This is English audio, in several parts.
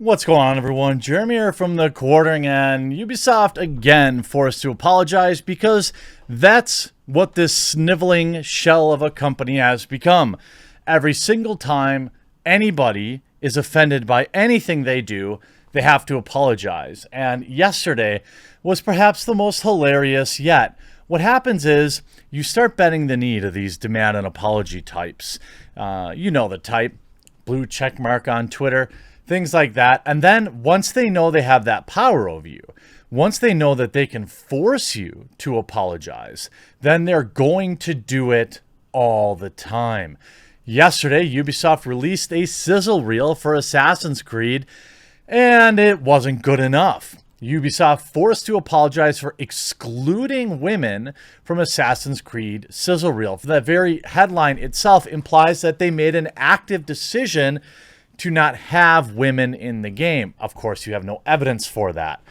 What's going on, everyone? Jeremy here from the Quartering, and Ubisoft again forced to apologize because that's what this sniveling shell of a company has become. Every single time anybody is offended by anything they do, they have to apologize. And yesterday was perhaps the most hilarious yet. What happens is you start bending the knee to these demand an apology types. You know the type, blue check mark on Twitter. Things like that. And then once they know they have that power over you, once they know that they can force you to apologize, then they're going to do it all the time. Yesterday, Ubisoft released a sizzle reel for Assassin's Creed, and it wasn't good enough. Ubisoft forced to apologize for excluding women from Assassin's Creed sizzle reel. The very headline itself implies that they made an active decision to not have women in the game. Of course, you have no evidence for that.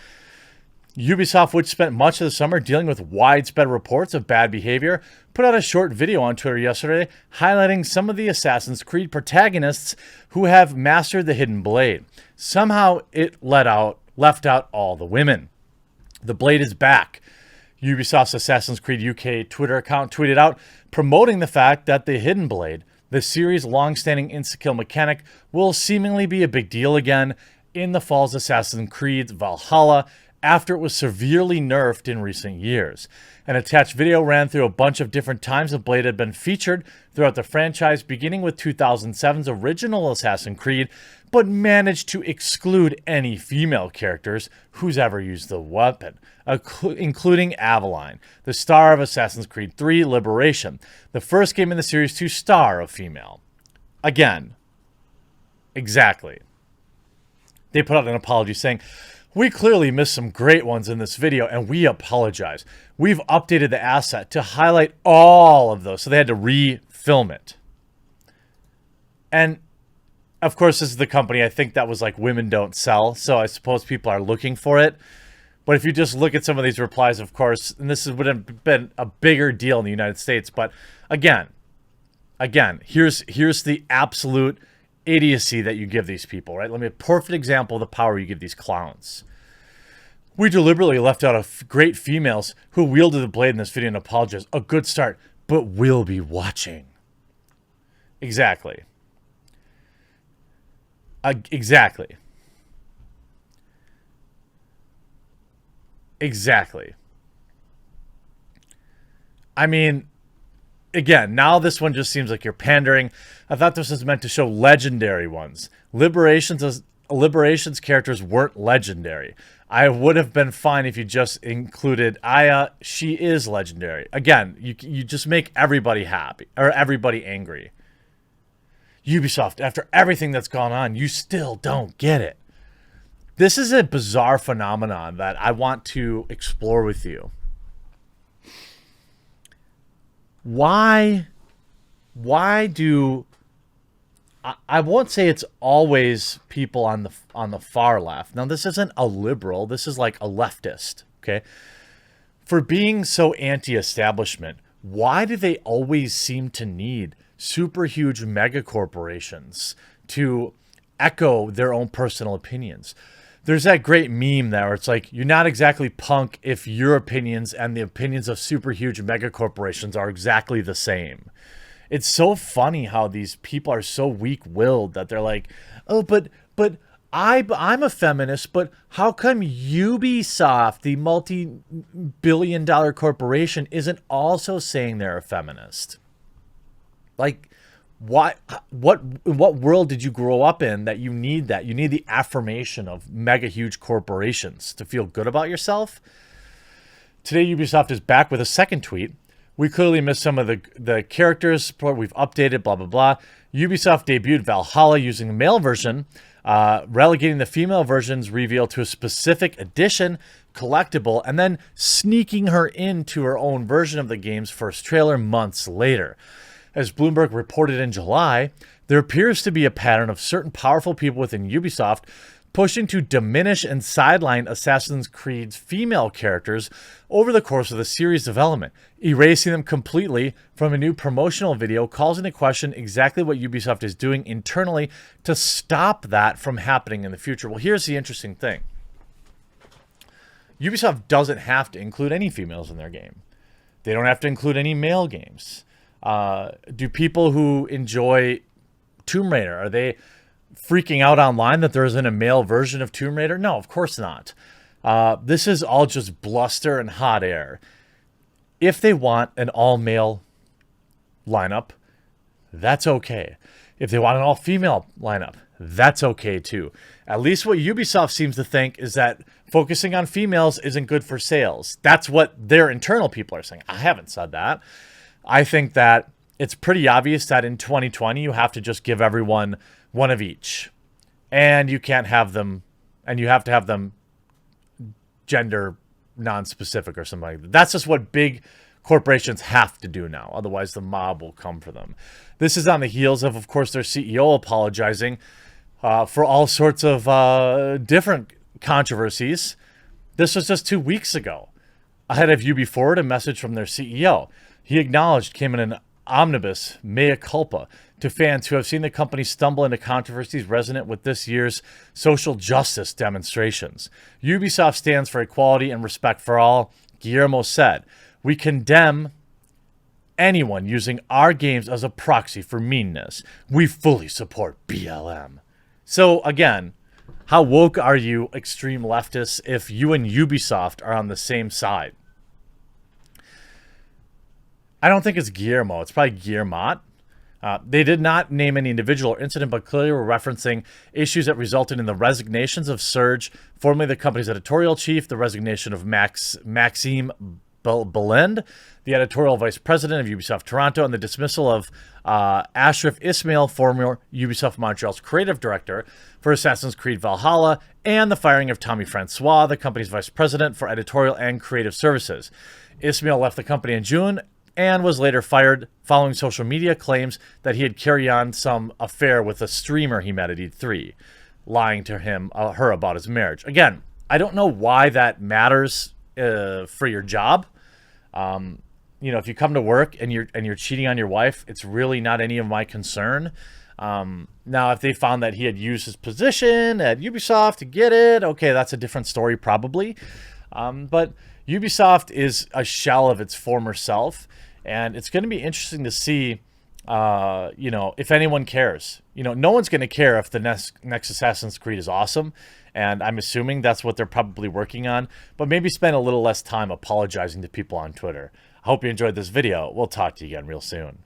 Ubisoft, which spent much of the summer dealing with widespread reports of bad behavior, put out a short video on Twitter yesterday highlighting some of the Assassin's Creed protagonists who have mastered the hidden blade. Somehow it left out all the women. The blade is back. Ubisoft's Assassin's Creed UK Twitter account tweeted out promoting the fact that the hidden blade, the series' long-standing insta-kill mechanic, will seemingly be a big deal again in the fall's Assassin's Creed Valhalla after it was severely nerfed in recent years. An attached video ran through a bunch of different times the blade had been featured throughout the franchise, beginning with 2007's original Assassin's Creed, but managed to exclude any female characters who's ever used the weapon, including Aveline, the star of Assassin's Creed 3 Liberation, the first game in the series to star a female. Again, exactly. They put out an apology saying, "We clearly missed some great ones in this video, and we apologize. We've updated the asset to highlight all of those," so they had to re-film it. And of course, this is the company, I think, that was like women don't sell, so I suppose people are looking for it. But if you just look at some of these replies, of course, and this would have been a bigger deal in the United States, but again, here's the absolute idiocy that you give these people, right? Let me a perfect example of the power you give these clowns. "We deliberately left out great females who wielded the blade in this video and apologized. A good start, but we'll be watching." Exactly. Exactly. I mean, again, now this one just seems like you're pandering. I thought this was meant to show legendary ones. Liberation's characters weren't legendary. I would have been fine if you just included Aya. She is legendary. Again, you just make everybody happy or everybody angry. Ubisoft, after everything that's gone on, you still don't get it. This is a bizarre phenomenon that I want to explore with you. Why do I won't say it's always people on the far left. Now, this isn't a liberal. This is like a leftist, okay? For being so anti-establishment, why do they always seem to need super huge mega corporations to echo their own personal opinions? There's that great meme there where it's like, you're not exactly punk if your opinions and the opinions of super huge mega corporations are exactly the same. It's so funny how these people are so weak-willed that they're like, "Oh, but I'm a feminist, but how come Ubisoft, the multi-billion-dollar corporation, isn't also saying they're a feminist?" Like, what world did you grow up in that you need that? You need the affirmation of mega huge corporations to feel good about yourself? Today, Ubisoft is back with a second tweet. "We clearly missed some of the characters. We've updated, blah, blah, blah. Ubisoft debuted Valhalla using the male version, relegating the female version's reveal to a specific edition collectible, and then sneaking her into her own version of the game's first trailer months later. As Bloomberg reported in July, there appears to be a pattern of certain powerful people within Ubisoft pushing to diminish and sideline Assassin's Creed's female characters over the course of the series development, erasing them completely from a new promotional video, calls into question exactly what Ubisoft is doing internally to stop that from happening in the future. Well, here's the interesting thing. Ubisoft doesn't have to include any females in their game. They don't have to include any male games. Do people who enjoy Tomb Raider, are they freaking out online that there isn't a male version of Tomb Raider? No, of course not. This is all just bluster and hot air. If they want an all-male lineup, that's okay. If they want an all-female lineup, that's okay too. At least what Ubisoft seems to think is that focusing on females isn't good for sales. That's what their internal people are saying. I haven't said that. I think that it's pretty obvious that in 2020 you have to just give everyone one of each. And you can't have them, and you have to have them gender non-specific or something like that. That's just what big corporations have to do now. Otherwise, the mob will come for them. This is on the heels of course, their CEO apologizing for all sorts of different controversies. This was just 2 weeks ago. Ahead of UB Forward, a message from their CEO. He acknowledged came in an omnibus mea culpa to fans who have seen the company stumble into controversies resonant with this year's social justice demonstrations. Ubisoft stands for equality and respect for all, Guillermo said. We condemn anyone using our games as a proxy for meanness. We fully support BLM. So again, how woke are you, extreme leftists, if you and Ubisoft are on the same side? I don't think it's Guillermo. It's probably Guillermot. They did not name any individual or incident, but clearly were referencing issues that resulted in the resignations of Serge, formerly the company's editorial chief, the resignation of Maxime Belend, the editorial vice president of Ubisoft Toronto, and the dismissal of Ashraf Ismail, former Ubisoft Montreal's creative director for Assassin's Creed Valhalla, and the firing of Tommy Francois, the company's vice president for editorial and creative services. Ismail left the company in June and was later fired following social media claims that he had carried on some affair with a streamer he met at E3, lying to her about his marriage. Again, I don't know why that matters for your job. You know, if you come to work and you're cheating on your wife, it's really not any of my concern. Now, if they found that he had used his position at Ubisoft to get it, okay, that's a different story probably. But Ubisoft is a shell of its former self, and it's going to be interesting to see, you know, if anyone cares. You know, no one's going to care if the next Assassin's Creed is awesome, and I'm assuming that's what they're probably working on, but maybe spend a little less time apologizing to people on Twitter. I hope you enjoyed this video. We'll talk to you again real soon.